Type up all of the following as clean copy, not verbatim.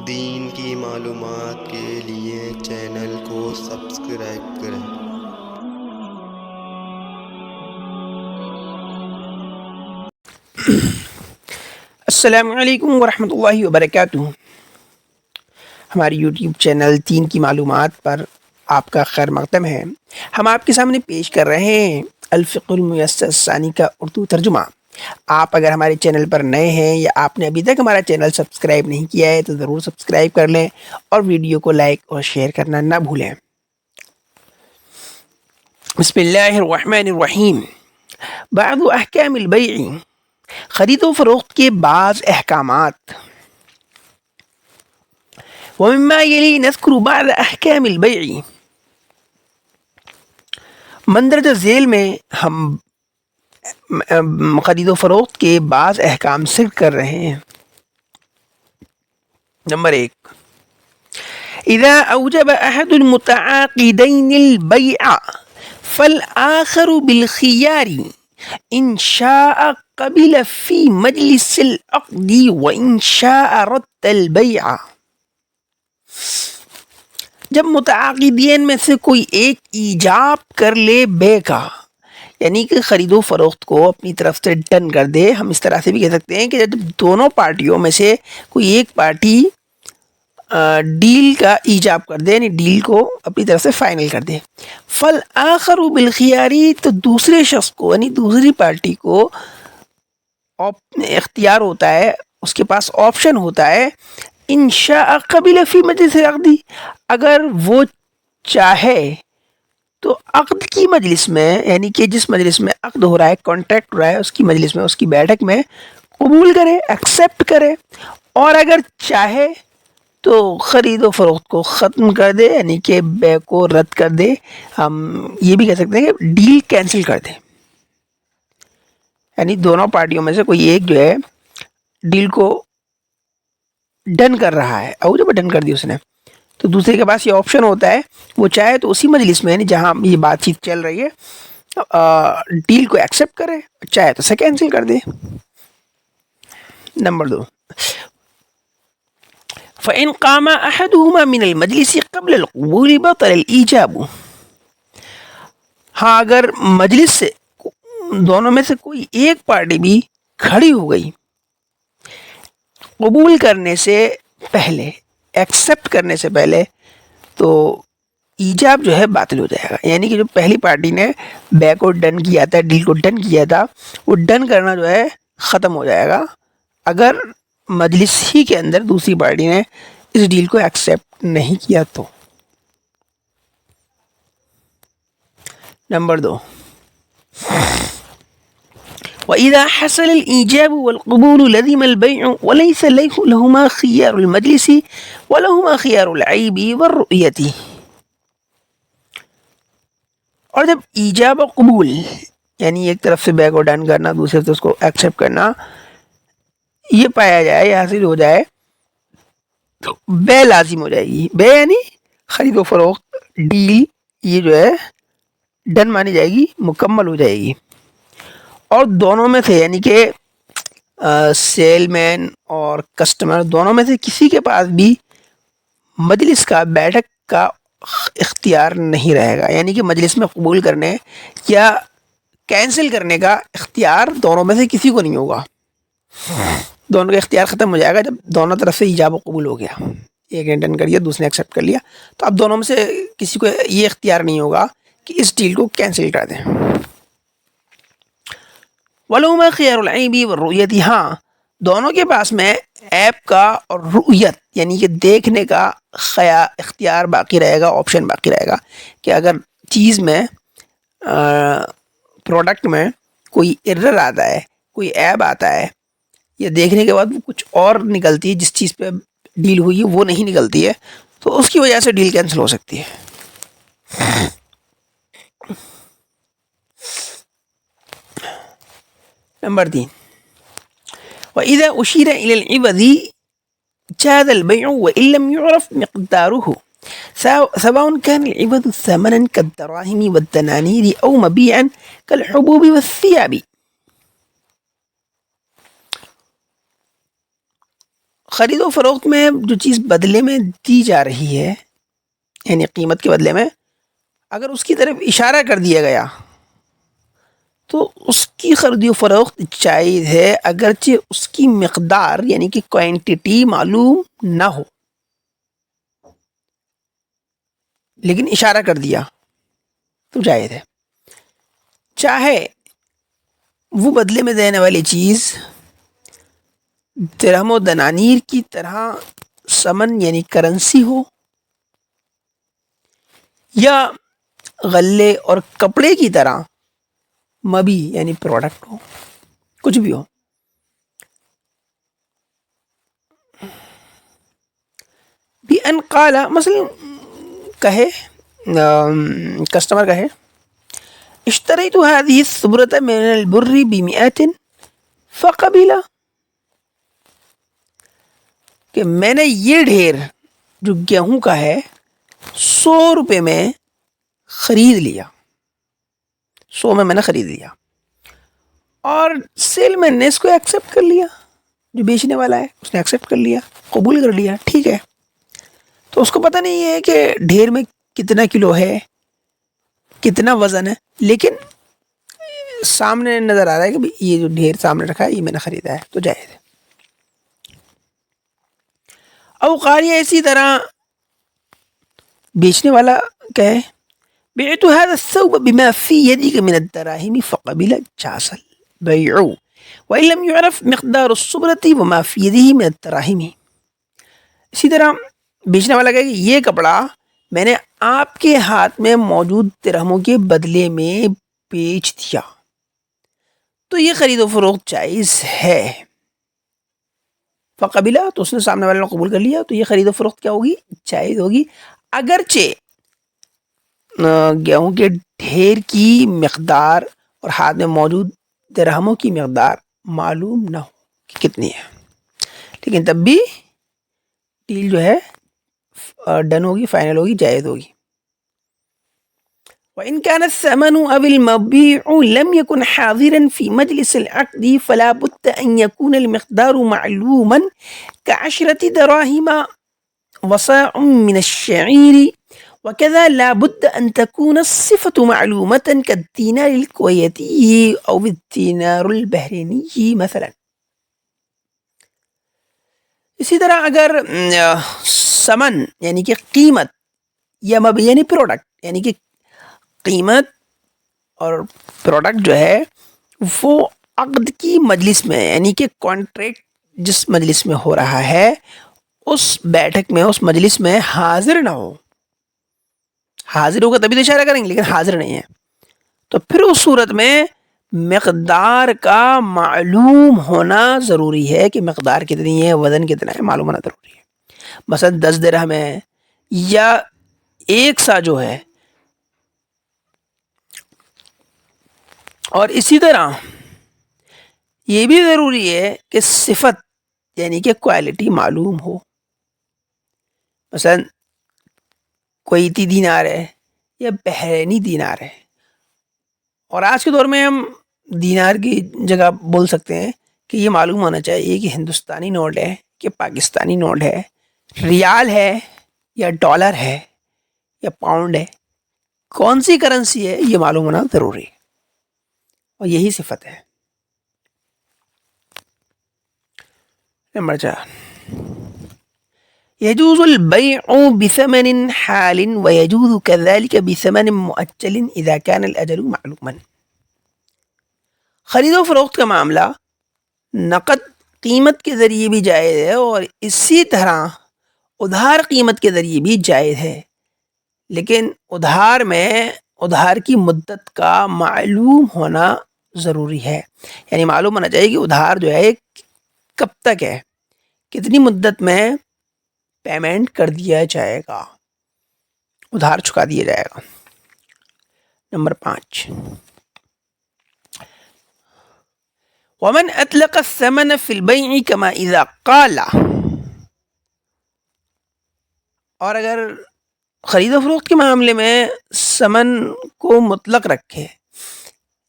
دین کی معلومات کے لیے چینل کو سبسکرائب کریں۔ السلام علیکم ورحمۃ اللہ وبرکاتہ۔ ہماری یوٹیوب چینل دین کی معلومات پر آپ کا خیر مقدم ہے۔ ہم آپ کے سامنے پیش کر رہے ہیں الفقہ المیسر ثانی کا اردو ترجمہ۔ آپ اگر ہمارے چینل پر نئے ہیں یا آپ نے ابھی تک ہمارا چینل سبسکرائب نہیں کیا ہے تو ضرور سبسکرائب کر لیں اور ویڈیو کو لائک اور شیئر کرنا نہ بھولیں۔ بسم اللہ الرحمن الرحیم۔ بعض احکام البیع، خرید و فروخت کے بعض احکامات۔ ومما یلی نذکر بعض احکام البیع، مندرجہ ذیل میں ہم خرید و فروخت کے بعض احکام ذکر کر رہے ہیں۔ نمبر 1، اذا اوجب احد المتعاقدین البیع فالآخر بالخیار ان شاء قبل فی مجلس العقد وان شاء رد البیع۔ جب متعاقدین میں سے کوئی ایک ایجاب کر لے بے کا، یعنی کہ خرید و فروخت کو اپنی طرف سے ڈن کر دے، ہم اس طرح سے بھی کہہ سکتے ہیں کہ جب دونوں پارٹیوں میں سے کوئی ایک پارٹی ڈیل کا ایجاب کر دے، یعنی ڈیل کو اپنی طرف سے فائنل کر دے، فالآخر بالخیاری، تو دوسرے شخص کو یعنی دوسری پارٹی کو اختیار ہوتا ہے، اس کے پاس آپشن ہوتا ہے، انشاء قبل فی مجلس العقد، اگر وہ چاہے تو عقد کی مجلس میں، یعنی کہ جس مجلس میں عقد ہو رہا ہے، کانٹریکٹ ہو رہا ہے، اس کی مجلس میں، اس کی بیٹھک میں قبول کرے، ایکسیپٹ کرے، اور اگر چاہے تو خرید و فروخت کو ختم کر دے، یعنی کہ بے کو رد کر دے۔ ہم یہ بھی کہہ سکتے ہیں کہ ڈیل کینسل کر دے، یعنی دونوں پارٹیوں میں سے کوئی ایک جو ہے ڈیل کو ڈن کر رہا ہے، اور جب ڈن کر دی اس نے، تو دوسرے کے پاس یہ آپشن ہوتا ہے، وہ چاہے تو اسی مجلس میں، یعنی جہاں یہ بات چیت چل رہی ہے، ڈیل کو ایکسیپٹ کرے، چاہے تو اسے کینسل کر دے۔ نمبر 2، فَإِنْ قَامَ أَحَدُهُمَا مِنَ الْمَجْلِسِ قَبْلَ الْقُبُولِ بَطَلَ الْإِيجَابُ۔ ہاں، اگر مجلس سے دونوں میں سے کوئی ایک پارٹی بھی کھڑی ہو گئی قبول کرنے سے پہلے، ایکسیپٹ کرنے سے پہلے، تو ایجاب جو ہے باطل ہو جائے گا، یعنی کہ جو پہلی پارٹی نے بے کو ڈن کیا تھا، ڈیل کو ڈن کیا تھا، وہ ڈن کرنا جو ہے ختم ہو جائے گا اگر مجلس ہی کے اندر دوسری پارٹی نے اس ڈیل کو ایکسیپٹ نہیں کیا تو۔ نمبر 2، وَإِذَا حَصَلَ الْإِيجَابُ وَالْقُبُولُ لَزِمَ الْبَيْعُ وَلَيْسَ لَهُمَا خِيَارُ الْمَجْلِسِ وَلَهُمَا خِيَارُ الْعَيْبِ وَالرُّؤْيَةِ۔ اور جب ایجاب و قبول، یعنی ایک طرف سے بے کو ڈن کرنا، دوسرے سے اس کو ایکسیپٹ کرنا، یہ پایا جائے یا حاصل ہو جائے تو بے لازم ہو جائے گی۔ بے یعنی خرید و فروخت، ڈیل، یہ جو ہے ڈن مانی جائے گی، مکمل ہو جائے گی، اور دونوں میں سے، یعنی کہ سیل مین اور کسٹمر، دونوں میں سے کسی کے پاس بھی مجلس کا، بیٹھک کا اختیار نہیں رہے گا، یعنی کہ مجلس میں قبول کرنے یا کینسل کرنے کا اختیار دونوں میں سے کسی کو نہیں ہوگا۔ دونوں کا اختیار ختم ہو جائے گا جب دونوں طرف سے ایجاب و قبول ہو گیا، ایک نے ڈن کر لیا، دوسرے نے ایکسیپٹ کر لیا، تو اب دونوں میں سے کسی کو یہ اختیار نہیں ہوگا کہ اس ڈیل کو کینسل کر دیں۔ وَلَهُمَا خِيَارُ الْعَيْبِ وَالرُّؤْيَةِ، ہاں دونوں کے پاس میں عیب کا اور رؤیت یعنی کہ دیکھنے کا اختیار باقی رہے گا، آپشن باقی رہے گا، کہ اگر چیز میں، پروڈکٹ میں کوئی ایرر آتا ہے، کوئی عیب آتا ہے، یا دیکھنے کے بعد وہ کچھ اور نکلتی ہے، جس چیز پہ ڈیل ہوئی ہے وہ نہیں نکلتی ہے، تو اس کی وجہ سے ڈیل کینسل ہو سکتی ہے۔ نمبر 3، وَإِذَا أُشِيرَ إِلَى الْعِوَضِ جَازَ الْبَيْعُ وَإِن لَّمْ يُعْرَفْ مِقْدَارُهُ سواء كان العوض ثمنا كالدراهم والدنانير أو مبيعا كالحبوب والثياب۔ خرید و فروخت میں جو چیز بدلے میں دی جا رہی ہے یعنی قیمت کے بدلے میں اگر اس کی طرف اشارہ کر دیا گیا تو اس کی خرید و فروخت جائز ہے اگرچہ اس کی مقدار یعنی کہ کوانٹٹی معلوم نہ ہو، لیکن اشارہ کر دیا تو جائز ہے، چاہے وہ بدلے میں دینے والی چیز درہم و دنانیر کی طرح ثمن یعنی کرنسی ہو یا غلے اور کپڑے کی طرح مبی یعنی پروڈکٹ ہو، کچھ بھی ہو۔ بھی ان قال مثلا کہے کسٹمر کہے اشتریت هذه الثبرة من البر ب100 فقبل، کہ میں نے یہ ڈھیر جو گیہوں کا ہے 100 روپے میں خرید لیا، 100 میں نے خرید لیا، اور سیل مین نے اس کو ایکسیپٹ کر لیا، جو بیچنے والا ہے اس نے ایکسیپٹ کر لیا، قبول کر لیا، ٹھیک ہے۔ تو اس کو پتہ نہیں ہے کہ ڈھیر میں کتنا کلو ہے، کتنا وزن ہے، لیکن سامنے نظر آ رہا ہے کہ یہ جو ڈھیر سامنے رکھا ہے یہ میں نے خریدا ہے، تو جائز ہے۔ او قاریہ اسی طرح بیچنے والا کہے بعت هذا الثوب بما في يدك من الدراهم فقبل جاز البيع وإن لم يعرف مقدار الصبرة وما في يده من الدراهم، اسی طرح بیچنے والا کہے کہ یہ کپڑا میں نے آپ کے ہاتھ میں موجود درہموں کے بدلے میں بیچ دیا، تو یہ خرید و فروخت جائز ہے۔ فقبلہ تو اس نے سامنے والے نے قبول کر لیا، تو یہ خرید و فروخت کیا ہوگی؟ جائز ہوگی، اگرچہ گیہوں کے ڈھیر کی مقدار اور ہاتھ میں موجود درہموں کی مقدار معلوم نہ ہو کہ کتنی ہے، لیکن تب بھی ڈیل جو ہے ڈن ہوگی، فائنل ہوگی، جائز ہوگی۔ وإن كان الثمن أو المبيع لم يكن حاضرا في مجلس العقد فلا بد أن يكون المقدار معلوما كعشرة دراهم وصاع من الشعير، وكذا لا بد أن تكون الصفة معلومة كالدينار الكويتي أو الدينار البحريني مثلا۔ اسی طرح اگر ثمن یعنی کہ قیمت یا مبی یعنی پروڈکٹ یعنی کہ قیمت اور پروڈکٹ جو ہے وہ عقد کی مجلس میں یعنی کہ کانٹریکٹ جس مجلس میں ہو رہا ہے اس بیٹھک میں اس مجلس میں حاضر نہ ہو، حاضر ہوگا تبھی تو اشارہ کریں گے، لیکن حاضر نہیں ہے، تو پھر اس صورت میں مقدار کا معلوم ہونا ضروری ہے کہ مقدار کتنی ہے، وزن کتنا ہے، معلوم ہونا ضروری ہے۔ مثلا 10 درہم ہے یا 1 سا جو ہے، اور اسی طرح یہ بھی ضروری ہے کہ صفت یعنی کہ کوالٹی معلوم ہو، مثلا کویتی دینار ہے یا بحرینی دینار ہے، اور آج کے دور میں ہم دینار کی جگہ بول سکتے ہیں کہ یہ معلوم ہونا چاہیے کہ ہندوستانی نوٹ ہے کہ پاکستانی نوٹ ہے، ریال ہے یا ڈالر ہے یا پاؤنڈ ہے، کون سی کرنسی ہے یہ معلوم ہونا ضروری ہے، اور یہی صفت ہے۔ نمبر 4 يجوز البيع بثمن حال ويجوز كذلك بثمن مؤجل إذا كان الأجل معلوما۔ خرید و فروخت کا معاملہ نقد قیمت کے ذریعے بھی جائز ہے اور اسی طرح ادھار قیمت کے ذریعے بھی جائز ہے، لیکن ادھار میں ادھار کی مدت کا معلوم ہونا ضروری ہے، یعنی معلوم ہونا چاہیے کہ ادھار جو ہے کب تک ہے، کتنی مدت میں پیمنٹ کر دیا جائے گا، ادھار چکا دیا جائے گا۔ نمبر 5 ومن اطلق الثمن في البيع كما اذا قال، اور اگر خرید و فروخت کے معاملے میں ثمن کو مطلق رکھے،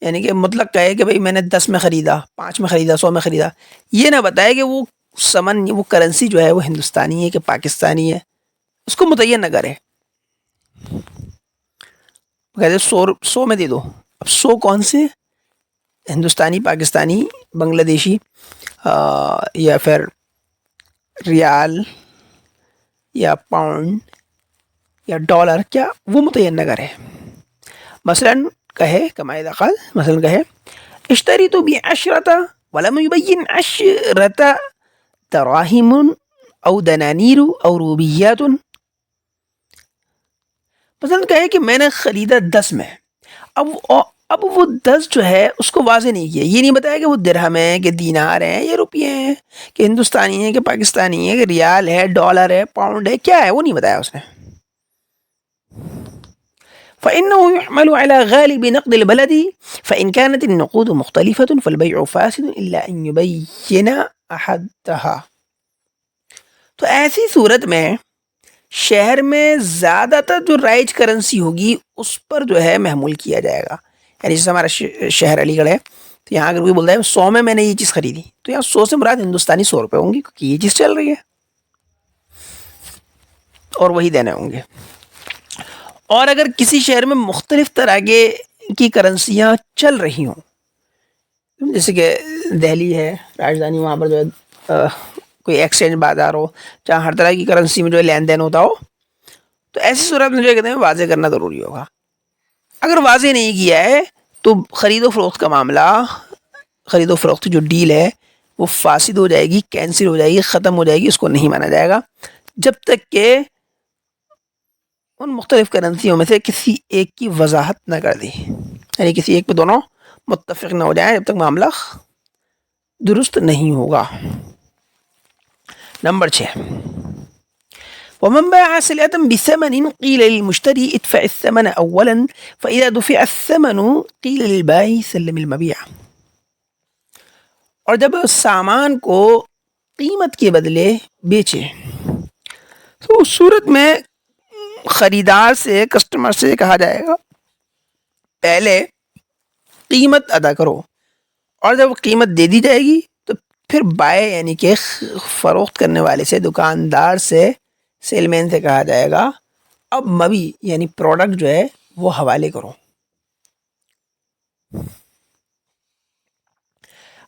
یعنی کہ مطلق کہے کہ بھئی میں نے 10 میں خریدا، 5 میں خریدا، 100 میں خریدا، یہ نہ بتائے کہ وہ سمن وہ کرنسی جو ہے وہ ہندوستانی ہے کہ پاکستانی ہے اس کو متعین نہ کرے. کہتے 100 میں دے دو. اب 100 کون سے؟ ہندوستانی، پاکستانی، بنگلہ دیشی یا پھر ریال یا پاؤنڈ یا ڈالر، کیا وہ متعین نہ کرے. مثلاً کہے کما اذا قال، مثلاً کہے اشتری تو بعشرۃ ولم يبين عشرۃ دراہم او دنانیر او روبیات. مثلاً کہے کہ میں نے خریدا 10 میں، اب وہ 10 جو ہے اس کو واضح نہیں کیا، یہ نہیں بتایا کہ وہ درہم ہے کہ دینار ہیں یا روپیے ہیں کہ ہندوستانی ہے کہ پاکستانی ہے کہ ریال ہے، ڈالر ہے، پاؤنڈ ہے، کیا ہے وہ نہیں بتایا اس نے. فإنه يحمل على غالب نقد البلد فإن كانت النقود مختلفة فالبيع فاسد إلا أن يبين أحدها. تو ایسی صورت میں شہر میں زیادہ تر جو رائج کرنسی ہوگی اس پر جو ہے محمول کیا جائے گا. یعنی جیسے ہمارا شہر علی گڑھ ہے تو یہاں اگر کوئی بولتا ہے 100 میں نے یہ چیز خریدی تو یہاں 100 سے مراد ہندوستانی 100 روپے ہوں گی کیونکہ یہ چیز چل رہی ہے اور وہی دینے ہوں گے. اور اگر کسی شہر میں مختلف طرح کی کرنسیاں چل رہی ہوں، جیسے کہ دہلی ہے راجدھانی، وہاں پر جو ہے کوئی ایکسچینج بازار ہو جہاں ہر طرح کی کرنسی میں جو ہے لین دین ہوتا ہو، تو ایسی صورت میں جو ہے کہتے ہیں واضح کرنا ضروری ہوگا. اگر واضح نہیں کیا ہے تو خرید و فروخت کا معاملہ، خرید و فروخت جو ڈیل ہے وہ فاسد ہو جائے گی، کینسل ہو جائے گی، ختم ہو جائے گی. اس کو نہیں مانا جائے گا جب تک کہ ان مختلف کرنسیوں میں سے کسی ایک کی وضاحت نہ کر دی، یعنی کسی ایک پہ دونوں متفق نہ ہو جائیں، جب تک معاملہ درست نہیں ہوگا. نمبر 6، ومن باع سلعة بثمن قيل للمشتري ادفع الثمن اولا فاذا دفع الثمن قيل للبائع سلم المبيع. اور جب سامان کو قیمت کے بدلے بیچے تو اس صورت میں خریدار سے، کسٹمر سے کہا جائے گا پہلے قیمت ادا کرو، اور جب قیمت دے دی جائے گی تو پھر بائے یعنی کہ فروخت کرنے والے سے، دکاندار سے، سیل مین سے کہا جائے گا اب مبی یعنی پروڈکٹ جو ہے وہ حوالے کرو.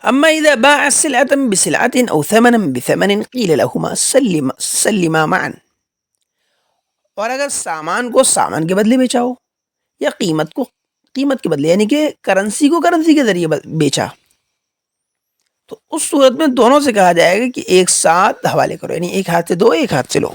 اما اذا باع سلعة بسلعة او ثمنا بثمن قيل لهما سلما معا. اور اگر سامان کو سامان کے بدلے بیچا ہو یا قیمت کو قیمت کے بدلے یعنی کہ کرنسی کو کرنسی کے ذریعے بیچا تو اس صورت میں دونوں سے کہا جائے گا کہ ایک ساتھ حوالے کرو، یعنی ایک ہاتھ سے دو، ایک ہاتھ سے لو.